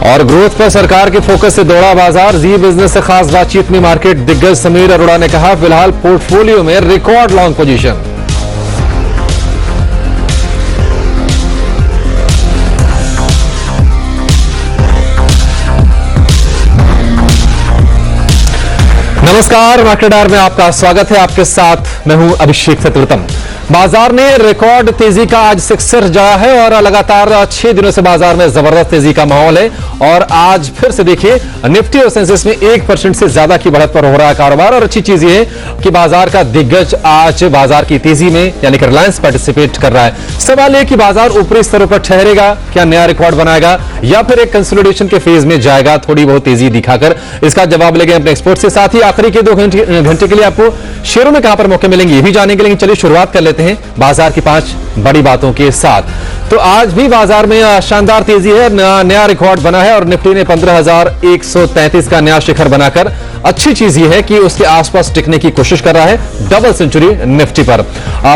और ग्रोथ पर सरकार के फोकस से दौड़ा बाजार। जी बिजनेस से खास बातचीत में मार्केट दिग्गज समीर अरोड़ा ने कहा, फिलहाल पोर्टफोलियो में रिकॉर्ड लॉन्ग पोजीशन। नमस्कार, मार्केट आवर में आपका स्वागत है। आपके साथ मैं हूं अभिषेक चतुर्थम। बाजार ने रिकॉर्ड तेजी का आज सिर जड़ा है और लगातार 6 दिनों से बाजार में जबरदस्त तेजी का माहौल है। और आज फिर से देखिए, निफ्टी और सेंसेक्स में 1% से ज्यादा की बढ़त पर हो रहा है कारोबार। और अच्छी चीज ये है कि बाजार का दिग्गज आज बाजार की तेजी में यानी कि रिलायंस पार्टिसिपेट कर रहा है। सवाल यह कि बाजार ऊपरी स्तरों पर ठहरेगा, क्या नया रिकॉर्ड बनाएगा, या फिर एक कंसोलिडेशन के फेज में जाएगा थोड़ी बहुत तेजी दिखाकर। इसका जवाब लेंगे अपने एक्सपर्ट से। साथ ही आखिरी के 2 घंटे के लिए आपको शेयरों में कहां पर मौके मिलेंगे ये भी जानने के लिए चलिए शुरुआत कर लेते हैं बाजार की 5 बड़ी बातों के साथ। तो आज भी बाजार में शानदार तेजी है, नया रिकॉर्ड बना है और निफ्टी ने 15,133 का नया शिखर बनाकर अच्छी चीज यह है कि उसके आसपास टिकने की कोशिश कर रहा है। डबल सेंचुरी निफ्टी पर।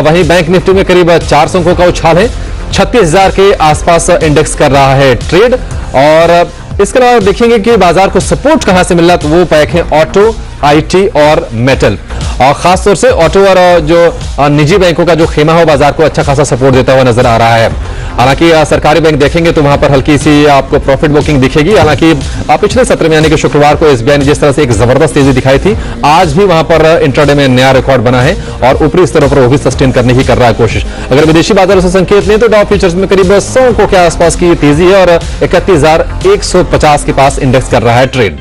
वहीं बैंक निफ्टी में करीब 400 अंकों का उछाल है। 36,000 के आसपास इंडेक्स कर रहा है ट्रेड। और इसके अलावा देखेंगे कि बाजार को सपोर्ट कहां से मिल रहा, तो वो पैक है ऑटो, आईटी और मेटल। और खासतौर से ऑटो और जो निजी बैंकों का जो खेमा है बाजार को अच्छा खासा सपोर्ट देता हुआ नजर आ रहा है। हालांकि सरकारी बैंक देखेंगे तो वहां पर हल्की सी आपको प्रॉफिट बुकिंग दिखेगी। हालांकि पिछले सत्र में यानी कि शुक्रवार को एसबीआई ने जिस तरह से एक जबरदस्त तेजी दिखाई थी, आज भी वहां पर इंट्राडे में नया रिकॉर्ड बना है और ऊपरी स्तरों पर वो भी सस्टेन करने की कर रहा है कोशिश। अगर विदेशी बाजारों से संकेत लें तो डाउ फ्यूचर्स में करीब 100 अंकों के आसपास की तेजी है और 31,150 के पास इंडेक्स कर रहा है ट्रेड।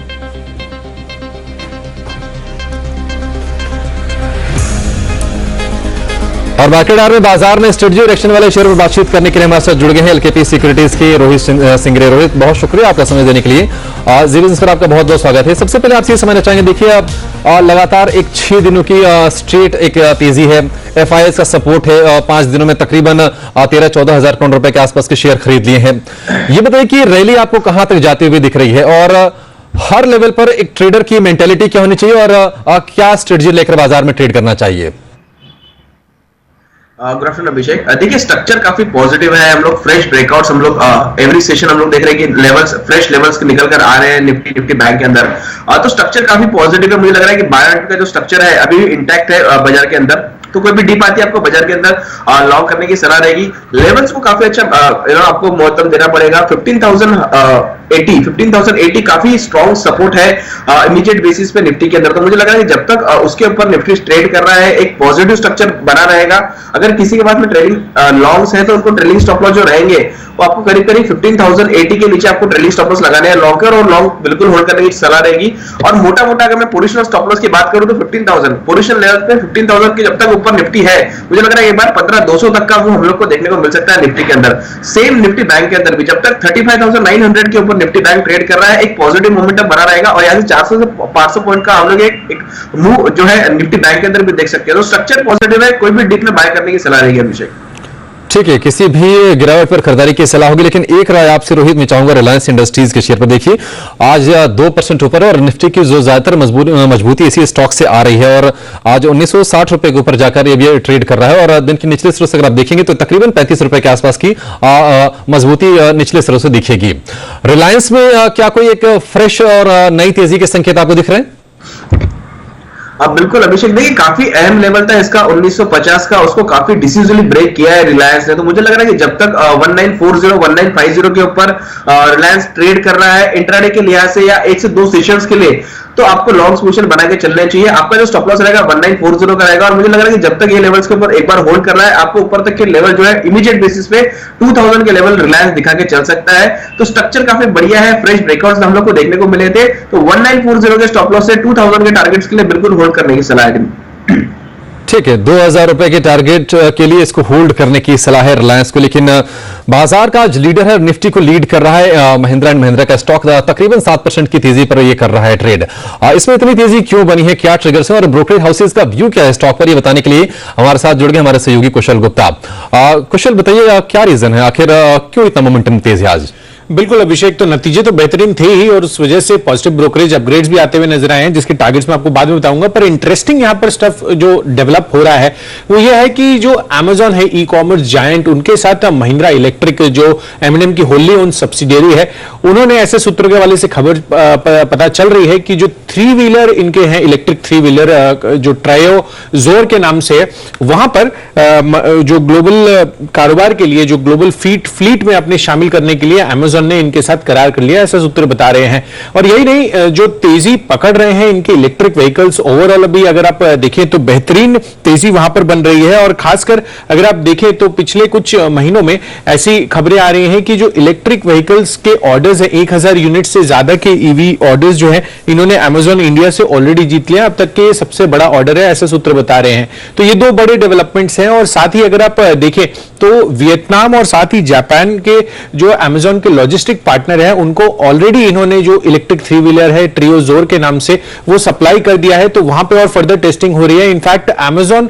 और मार्केट आवर में बाजार में स्ट्रेटजी और एक्शन वाले शेयर पर बातचीत करने के लिए हमारे साथ जुड़ गए हैं एलकेपी सिक्योरिटीज के रोहित सिंगरे। रोहित, बहुत शुक्रिया आपका समय देने के लिए। जी बिजनेस पर आपका बहुत बहुत स्वागत है। सबसे पहले आपसे समझना चाहेंगे, देखिए लगातार एक 6 दिनों की स्ट्रेट एक तेजी है, एफआईएस का सपोर्ट है। 5 दिनों में तकरीबन 13-14 हजार करोड़ रुपए के आसपास के शेयर खरीद लिए हैं। ये बताइए कि रैली आपको कहां तक जाती हुई दिख रही है और हर लेवल पर एक ट्रेडर की मेंटेलिटी क्या होनी चाहिए और क्या स्ट्रेटजी लेकर बाजार में ट्रेड करना चाहिए? गुड आफ्टरनून अभिषेक। देखिए, स्ट्रक्चर काफी पॉजिटिव है। हम लोग फ्रेश ब्रेकआउट्स हम लोग एवरी सेशन हम लोग देख रहे हैं कि लेवल्स फ्रेश लेवल्स निकल कर आ रहे हैं निफ्टी बैंक के अंदर। तो स्ट्रक्चर काफी पॉजिटिव है। मुझे लग रहा है कि बायर का जो स्ट्रक्चर है अभी भी इंटैक्ट है बाजार के अंदर। तो कोई भी डीप आती है आपको बाजार के अंदर लॉन्ग करने की सलाह रहेगी। लेवल्स को काफी अच्छा आपको मोहतम देना पड़ेगा। 15,080 काफी स्ट्रॉन्ग सपोर्ट है इमीडिएट बेसिस पे निफ्टी के अंदर। तो मुझे लग रहा है कि जब तक उसके ऊपर निफ्टी ट्रेड कर रहा है एक पॉजिटिव स्ट्रक्चर बना रहेगा। अगर किसी के पास में ट्रेडिंग लॉन्ग्स है तो उनको ट्रेलिंग स्टॉप लॉस जो रहेंगे वो आपको करीब 15,080 के नीचे आपको ट्रेलिंग स्टॉप लॉस लगाने हैं लॉन्ग और लॉन्ग बिल्कुल होल्ड करने की सलाह रहेगी। और मोटा मोटा अगर मैं पोजीशन और स्टॉप लॉस की बात करूं तो 15,000 पोजीशन लेवल पे 15,000 के जब तक ऊपर निफ्टी है, मुझे लग रहा है एक बार 15,200 तक का वो हम लोग को देखने को मिल सकता है निफ्टी के अंदर। सेम निफ्टी बैंक के अंदर भी जब तक 35,900 के ऊपर निफ्टी बैंक ट्रेड कर रहा है एक पॉजिटिव मोमेंटम बना रहेगा। और यहाँ से 400 से 500 पॉइंट का हम लोग एक मूव जो है निफ्टी बैंक के अंदर भी देख सकते हैं। तो स्ट्रक्चर पॉजिटिव है, कोई भी डिप में बाय करने की सलाह रहेगी अभिषेक। ठीक है, किसी भी गिरावट पर खरीदारी की सलाह होगी। लेकिन एक राय आपसे रोहित मैं चाहूंगा, रिलायंस इंडस्ट्रीज के शेयर पर देखिए आज 2% ऊपर है और निफ्टी की जो ज्यादातर मजबूती इसी स्टॉक से आ रही है और आज 1960 रुपए के ऊपर जाकर ये ट्रेड कर रहा है। और दिन के निचले स्तरों से अगर आप देखेंगे तो तकरीबन 35 रुपए के आसपास की मजबूती निचले स्तरों से दिखेगी। रिलायंस में क्या कोई एक फ्रेश और नई तेजी के संकेत आपको दिख रहे हैं? बिल्कुल अभिषेक, देखिए काफी अहम लेवल था इसका 1950 का, उसको काफी डिसीजली ब्रेक किया है रिलायंस ने। तो मुझे लग रहा है कि जब तक 1940 1950 के ऊपर रिलायंस ट्रेड कर रहा है इंट्राडे के लिहाज से या 1 से 2 सेशंस के लिए, तो आपको लॉन्ग पोजीशन बना के चलने चाहिए। आपका जो स्टॉप लॉस रहेगा 1940 का रहेगा। और मुझे लग रहा है कि जब तक ये लेवल्स के ऊपर एक बार होल्ड कर रहा है आपको ऊपर तक के लेवल जो है इमीडिएट बेसिस पे 2000 के लेवल रिलायंस दिखा के चल सकता है। तो स्ट्रक्चर काफी बढ़िया है, फ्रेश ब्रेकआउट्स हम लोग को देखने को मिले थे। तो 1940 के स्टॉप लॉस से 2000 के टारगेट्स के लिए बिल्कुल होल्ड करने की सलाह है। ठीक है, 2,000 रुपए के टारगेट के लिए इसको होल्ड करने की सलाह है रिलायंस को। लेकिन बाजार का आज लीडर है, निफ्टी को लीड कर रहा है महिंद्रा एंड महिंद्रा का स्टॉक तकरीबन 7% की तेजी पर ये कर रहा है ट्रेड। इसमें इतनी तेजी क्यों बनी है, क्या ट्रिगर्स है और ब्रोकरेज हाउसेज का व्यू क्या है स्टॉक पर, ये बताने के लिए हमारे साथ जुड़ गए हमारे सहयोगी कुशल गुप्ता। कुशल, बताइए क्या रीजन है, आखिर क्यों इतना मोमेंटम तेज है आज? बिल्कुल अभिषेक, तो नतीजे तो बेहतरीन थे ही और उस वजह से पॉजिटिव ब्रोकरेज अपग्रेड्स भी आते हुए नजर आए हैं, जिसके टारगेट्स मैं आपको बाद में बताऊंगा। पर इंटरेस्टिंग यहां पर स्टफ जो डेवलप हो रहा है वो ये है कि जो Amazon है, ई कॉमर्स जायंट, उनके साथ महिंद्रा इलेक्ट्रिक जो M&M की होली ओन सब्सिडियरी है, उन्होंने ऐसे सूत्रों के वाले से खबर पता चल रही है कि जो 3 व्हीलर इनके हैं, इलेक्ट्रिक 3 व्हीलर जो ट्रायो जोर के नाम से, वहां पर जो ग्लोबल कारोबार के लिए, जो ग्लोबल फ्लीट में अपने शामिल करने के लिए Amazon ने इनके साथ करार कर लिया, ऐसा सूत्र बता रहे हैं। और यही नहीं, जो तेजी पकड़ रहे हैं इनके इलेक्ट्रिक व्हीकल्स, ओवरऑल अभी अगर आप देखें तो बेहतरीन तेजी वहां पर बन रही है। और खासकर अगर आप देखें तो पिछले कुछ महीनों में ऐसी खबरें आ रही हैं कि जो इलेक्ट्रिक व्हीकल्स के ऑर्डर्स है, 1000 यूनिट से ज्यादा के ईवी ऑर्डर्स जो है, इन्होंने Amazon इंडिया से ऑलरेडी जीत लिया। अब तक के सबसे बड़ा ऑर्डर है, ऐसा सूत्र बता रहे हैं। तो ये 2 बड़े डेवलपमेंट्स हैं। और साथ ही अगर आप देखें तो वियतनाम और साथ ही जापान के जो Amazon के लॉजिस्टिक पार्टनर है, उनको ऑलरेडी इन्होंने जो इलेक्ट्रिक 3 व्हीलर है ट्रियो जोर के नाम से वो सप्लाई कर दिया है। तो वहां पे और फर्दर टेस्टिंग हो रही है। इनफैक्ट Amazon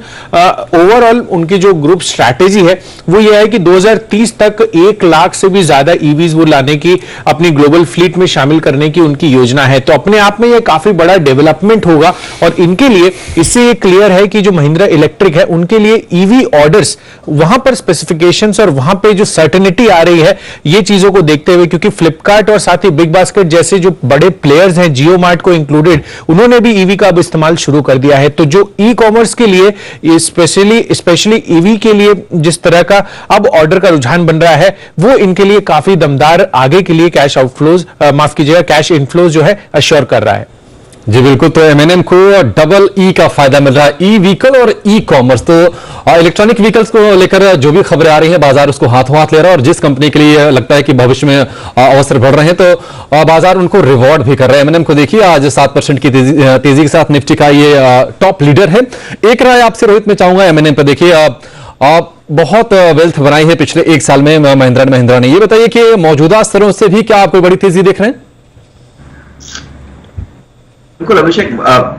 ओवरऑल उनकी जो ग्रुप स्ट्रैटेजी है वो ये है कि 2030 तक 1 लाख से भी ज्यादा ईवीज वो लाने की, अपनी ग्लोबल फ्लीट में शामिल करने की उनकी योजना है। तो अपने आप में ये काफी बड़ा डेवलपमेंट होगा और इनके लिए इससे ये क्लियर है कि जो महिंद्रा इलेक्ट्रिक है उनके लिए ईवी ऑर्डर्स, वहां पर स्पेसिफिकेशंस और वहां पे जो सर्टेनिटी आ रही है, ये चीजों को देखते हुए, क्योंकि फ्लिपकार्ट और साथ ही बिग बास्केट जैसे जो बड़े प्लेयर्स हैं, जियो मार्ट को इंक्लूडेड, उन्होंने भी ईवी का अब इस्तेमाल शुरू कर दिया है। तो जो ई कॉमर्स के लिए स्पेशली ईवी के लिए जिस तरह का अब ऑर्डर का रुझान बन रहा है, वो इनके लिए काफी दमदार आगे के लिए कैश आउटफ्लोज, माफ कीजिएगा, कैश इनफ्लोज जो है अश्योर कर रहा है। जी बिल्कुल, तो M&M को डबल ई का फायदा मिल रहा है, ई व्हीकल और ई कॉमर्स। तो इलेक्ट्रॉनिक व्हीकल्स को लेकर जो भी खबरें आ रही हैं, बाजार उसको हाथों हाथ ले रहा है। और जिस कंपनी के लिए लगता है कि भविष्य में अवसर बढ़ रहे हैं, तो बाजार उनको रिवॉर्ड भी कर रहे हैं। M&M को देखिए, आज 7% की तेजी के साथ निफ्टी का ये टॉप लीडर है। एक राय आपसे रोहित में चाहूंगा M&M पर। देखिए, बहुत वेल्थ बनाई है पिछले 1 साल में महिंद्रा ने। ये बताइए कि मौजूदा स्तरों से भी क्या आप कोई बड़ी तेजी देख रहे हैं? बिल्कुल अभिषेक,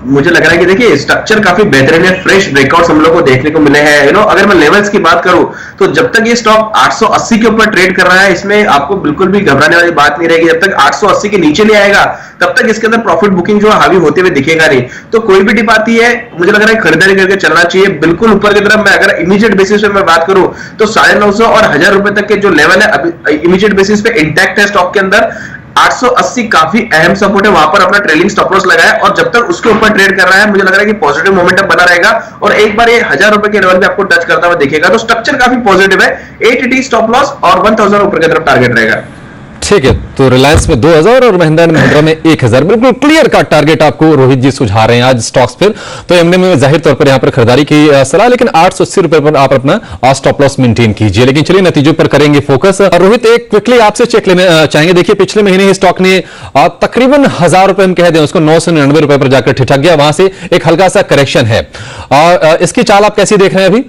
मुझे लग रहा है कि देखिए स्ट्रक्चर काफी बेहतरीन है, फ्रेश ब्रेकआउट्स हम लोग को देखने को मिले हैं। अगर मैं लेवल्स की बात करूं तो जब तक ये स्टॉक 880 के ऊपर ट्रेड कर रहा है, इसमें आपको बिल्कुल भी घबराने वाली बात नहीं रहेगी। जब तक 880 के नीचे नहीं आएगा तब तक इसके अंदर प्रॉफिट बुकिंग जो हावी होते हुए दिखेगा नहीं। तो कोई भी डिप आती है, मुझे लग रहा है खरीदारी करके चलना चाहिए बिल्कुल ऊपर की तरफ। मैं अगर इमीडिएट बेसिस पे मैं बात करूं तो 950 और 1000 रुपए तक के जो लेवल है इमीडिएट बेसिस पे इंटैक्ट है स्टॉक के अंदर। 880 काफी अहम सपोर्ट है, वहां पर अपना ट्रेलिंग स्टॉप लॉस लगाया और जब तक उसके ऊपर ट्रेड कर रहा है, मुझे लग रहा है कि पॉजिटिव मोमेंटम बना रहेगा। और एक बार ये 1000 रुपए के लेवल पे आपको टच करता हुआ दिखेगा तो स्ट्रक्चर काफी पॉजिटिव है। 880 स्टॉप लॉस और 1000 ऊपर की तरफ टारगेट रहेगा। ठीक है, तो रिलायंस में 2000 और महिंद्रा में 1000, बिल्कुल क्लियर का टारगेट आपको रोहित जी सुझा रहे हैं आज स्टॉक्स पर। तो M&M में जाहिर तौर पर यहां पर खरीदारी की सलाह, लेकिन 880 रुपए पर आप अपना स्टॉप लॉस मेंटेन कीजिए। लेकिन चलिए नतीजों पर करेंगे फोकस। रोहित, एक क्विकली आपसे चेक लेना चाहेंगे। देखिए, पिछले महीने ही स्टॉक ने तकरीबन 1000 रुपए हम कह दें उसको, 999 रुपए पर जाकर ठिठक गया। वहां से एक हल्का सा करेक्शन है और इसकी चाल आप कैसी देख रहे हैं अभी?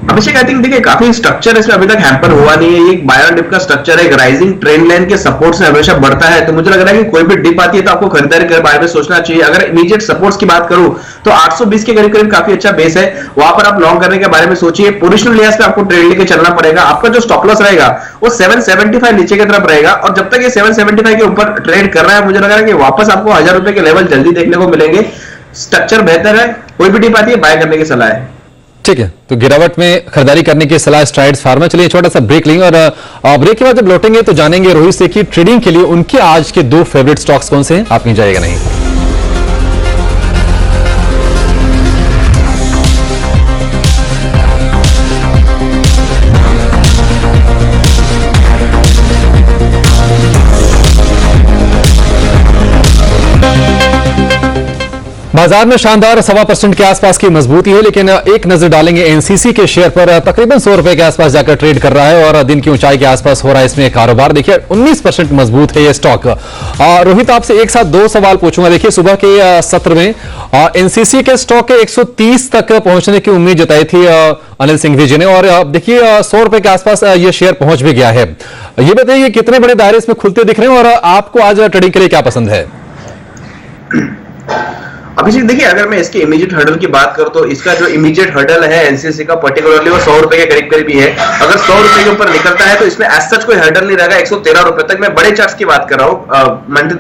अभिषेक, आई थिंक देखिए काफी स्ट्रक्चर इसमें अभी तक हैम्पर हुआ नहीं है। ये एक बाय ऑन डिप का स्ट्रक्चर है, एक राइजिंग ट्रेंड लाइन के सपोर्ट से हमेशा बढ़ता है। तो मुझे लग रहा है कि कोई भी डिप आती है तो आपको खरीदारी के बारे में सोचना चाहिए। अगर इमीडिएट सपोर्ट्स की बात करूं तो 820 के करीब करीब काफी अच्छा बेस है, वहां पर आप लॉन्ग करने के बारे में सोचिए। पोजिशनल लिहाज पे आपको ट्रेड लेके चलना पड़ेगा। आपका जो स्टॉप लॉस रहेगा वो 775 नीचे की तरफ रहेगा और जब तक ये 775 के ऊपर ट्रेड कर रहा है, मुझे लग रहा है कि वापस आपको 1000 रुपए के लेवल जल्दी देखने को मिलेंगे। स्ट्रक्चर बेहतर है, कोई भी डिप आती है बाय करने की सलाह है। ठीक है, तो गिरावट में खरीदारी करने की सलाह स्ट्राइड्स फार्मा। चलिए छोटा सा ब्रेक लेंगे और ब्रेक के बाद जब लौटेंगे तो जानेंगे रोहित से कि ट्रेडिंग के लिए उनके आज के 2 फेवरेट स्टॉक्स कौन से हैं। आप नहीं जाइएगा नहीं। बाजार में शानदार 1.25% के आसपास की मजबूती है, लेकिन एक नजर डालेंगे एनसीसी के शेयर पर। तकरीबन 100 रुपए के आसपास जाकर ट्रेड कर रहा है और दिन की ऊंचाई के आसपास हो रहा है इसमें कारोबार। देखिए 19% मजबूत है ये स्टॉक। रोहित, आपसे एक साथ 2 सवाल पूछूंगा। देखिए, सुबह के सत्र में एनसीसी के स्टॉक के 130 तक पहुंचने की उम्मीद जताई थी अनिल सिंघवी जी ने, और देखिए 100 रुपए के आसपास ये शेयर पहुंच भी गया है। ये बताइए कितने बड़े दायरे इसमें खुलते दिख रहे हैं और आपको आज ट्रेडिंग के लिए क्या पसंद है? अभिषेक देखिए, अगर मैं इसके इमीडिएट हर्डल की बात करूं तो इसका जो इमीडिएट हर्डल है एनसीसी का पर्टिकुलरली वो 100 रुपए के करीब करीब ही है। अगर 100 रुपए के ऊपर निकलता है तो इसमें एज सच कोई हर्डल नहीं रहेगा। 113 रुपए तक, मैं बड़े चार्ट्स की बात कर रहा हूँ,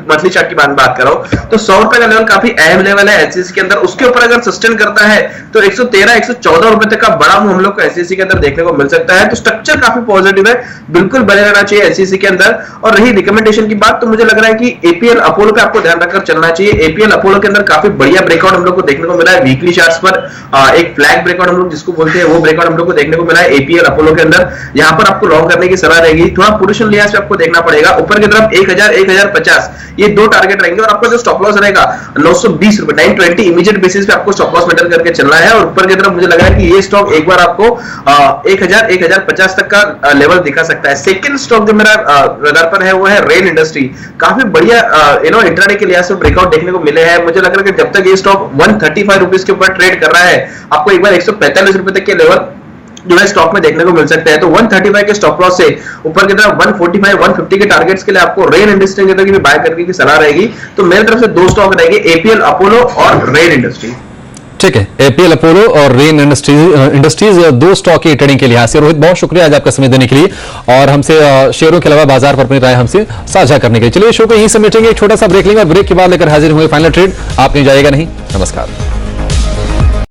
मंथली चार्ट की बात कर रहा हूँ, तो 100 रुपए का लेवल काफी अहम लेवल है एनसीसी के अंदर। उसके ऊपर अगर सस्टेन करता है तो 113 114 रुपए तक का बड़ा मूव हम लोग को एनसीसी के अंदर देखने को मिल सकता है। तो स्ट्रक्चर काफी पॉजिटिव है, बिल्कुल बने रहना चाहिए एनसीसी के अंदर। और रही रिकमेंडेशन की बात, तो मुझे लग रहा है कि एपीएल अपोलो पे आपको ध्यान रखकर चलना चाहिए। एपीएल अपोलो के अंदर काफी बढ़िया ब्रेकआउट हम लोग को देखने को मिला है वीकली चार्ट्स पर। एक फ्लैग ब्रेकआउट हम लोग जिसको बोलते हैं, वो ब्रेकआउट हम लोग को देखने को मिला है एपीएल अपोलो के अंदर। यहां पर आपको लॉन्ग करने की सलाह रहेगी। थोड़ा पोजीशन लिहाज से आपको देखना पड़ेगा। ऊपर की तरफ 1000 1050 ये दो टारगेट रहेंगे और आपका जो स्टॉप लॉस रहेगा 920 रुपए 920 इमीडिएट बेसिस पे आपको स्टॉप लॉस मेंटेन करके चलना है। और ऊपर की तरफ मुझे लग रहा है कि ये स्टॉक एक बार आपको 1000 1050 तक का लेवल दिखा सकता है। सेकंड स्टॉक जो मेरा रडार पर है वो है रेन इंडस्ट्री। काफी बढ़िया इंट्राडे के लिहाज से ब्रेकआउट देखने को मिले हैं। मुझे लग रहा है कि जब तक ये स्टॉक 135 रुपीज के ऊपर ट्रेड कर रहा है, आपको एक बार 145 रुपए तक के लेवल जो है स्टॉक में देखने को मिल सकता है। तो 135 के स्टॉप लॉस से ऊपर की तरफ 145 150 के टारगेट्स के लिए आपको रेन इंडस्ट्री की भी बाय करने की सलाह रहेगी। तो मेरी तरफ से दो स्टॉक रहेंगे, एपीएल अपोलो और रेन इंडस्ट्री। ठीक है, एपीएल अपोलो और रेन इंडस्ट्रीज दो स्टॉक की ट्रेडिंग के लिहाज से। रोहित, बहुत शुक्रिया आज आपका समय देने के लिए और हमसे शेयरों के अलावा बाजार पर अपनी राय हमसे साझा करने के लिए। चलिए, शो को यहीं समेटेंगे, एक छोटा सा ब्रेक लेंगे और ब्रेक के बाद लेकर हाजिर हुए फाइनल ट्रेड। आप कहीं जाएगा नहीं। नमस्कार।